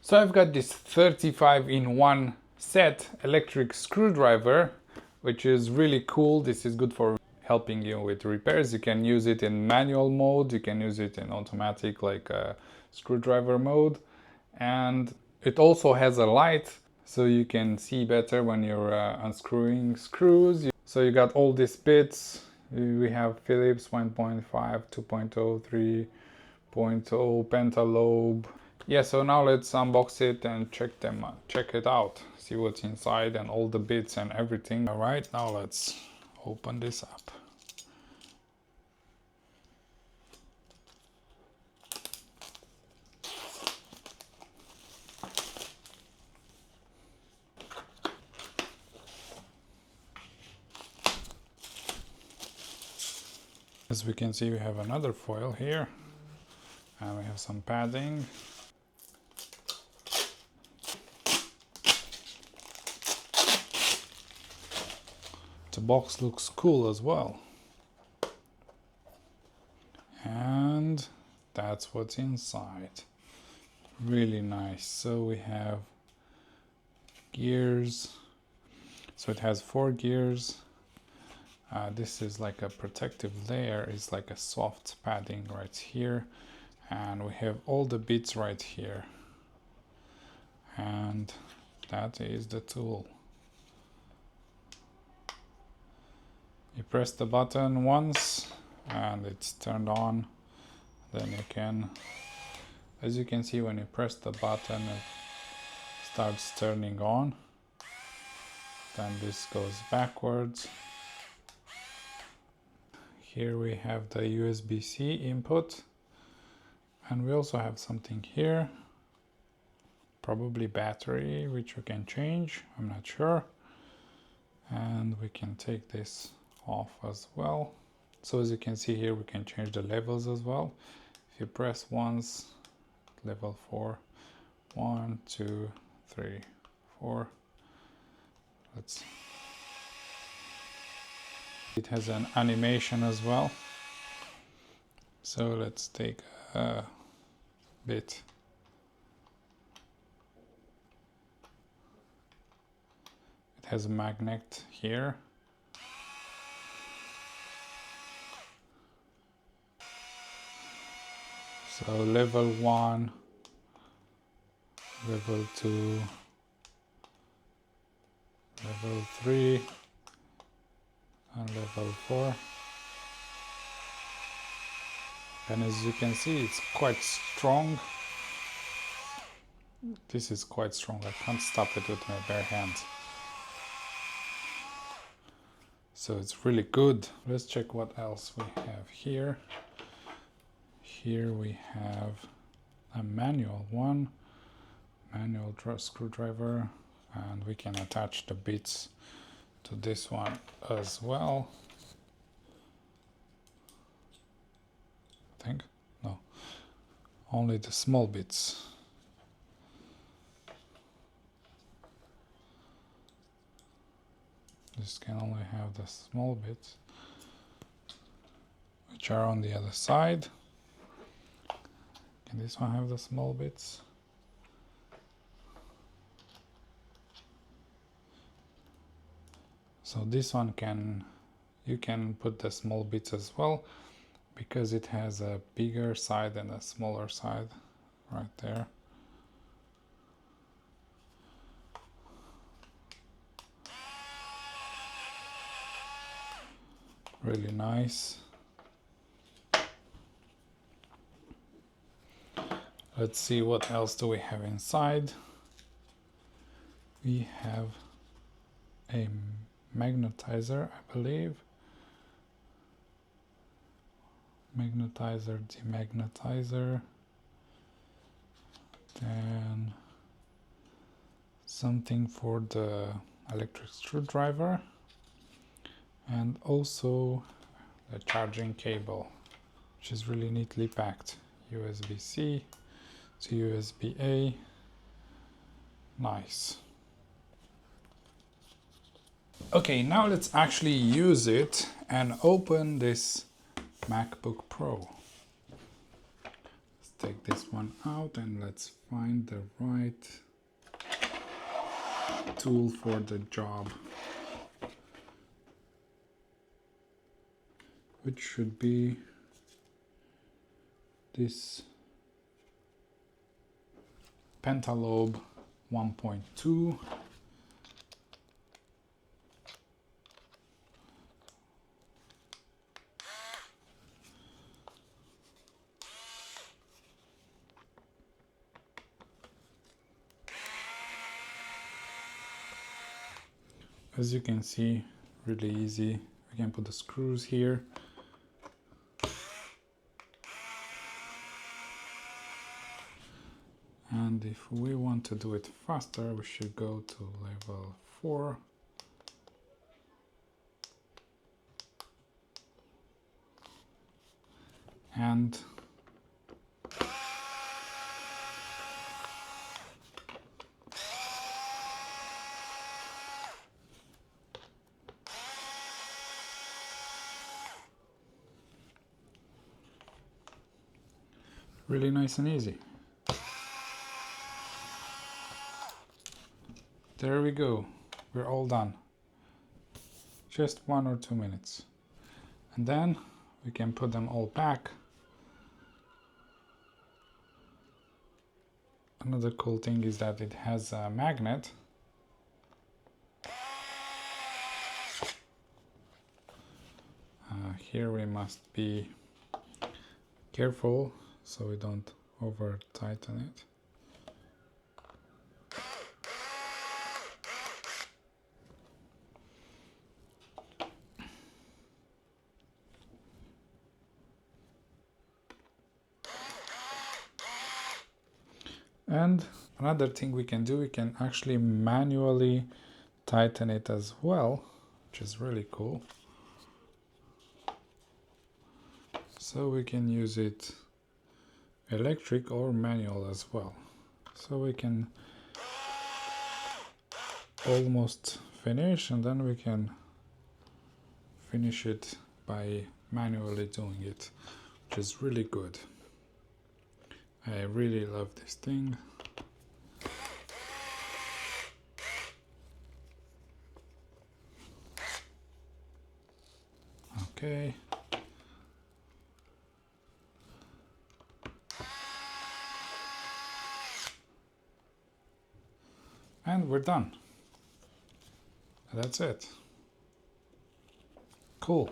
So I've got this 35-in-1 set electric screwdriver, which is really cool. This is good for helping you with repairs. You can use it in manual mode, you can use it in automatic like screwdriver mode, and it also has a light so you can see better when you're unscrewing screws. So you got all these bits. We have Phillips 1.5, 2.0, 3.0, pentalobe. Yeah, so now let's unbox it and check it out, see what's inside and all the bits and everything. All right, now let's open this up. As we can see, we have another foil here, and we have some padding. The box looks cool as well. And that's what's inside. Really nice. So we have gears. So it has 4 gears. This is like a protective layer. It's like a soft padding right here. And we have all the bits right here. And that is the tool. You press the button once and it's turned on. Then you can, as you can see, when you press the button, it starts turning on. Then this goes backwards. Here we have the USB-C input, and we also have something here, probably battery, which we can change, I'm not sure. And we can take this off as well. So as you can see here, we can change the levels as well. If you press once, level 4, 1, 2, 3, 4. It has an animation as well. So let's take a bit. It has a magnet here. So level 1, level 2, level 3, and level 4. And as you can see, it's quite strong. This is quite strong. I can't stop it with my bare hands. So it's really good. Let's check what else we have here. Here we have a manual one, manual screwdriver, and we can attach the bits to this one as well. I think, no, only the small bits. This can only have the small bits, which are on the other side. Can this one have the small bits? So this one you can put the small bits as well, because it has a bigger side and a smaller side right there. Really nice. Let's see what else do we have inside. We have a magnetizer, I believe. Magnetizer, demagnetizer. Then something for the electric screwdriver. And also a charging cable, which is really neatly packed. USB-C to USB-A. Nice. Okay, now let's actually use it and open this MacBook Pro. Let's take this one out and let's find the right tool for the job, which should be this pentalobe 1.2. As you can see, really easy. We can put the screws here. And if we want to do it faster, we should go to level 4. And really nice and easy. There we go. We're all done. Just 1 or 2 minutes. And then we can put them all back. Another cool thing is that it has a magnet. Here we must be careful so we don't over tighten it. And another thing we can do, we can actually manually tighten it as well, which is really cool. So we can use it electric or manual as well. So we can almost finish and then we can finish it by manually doing it, which is really good. I really love this thing. Okay. And we're done. That's it. Cool.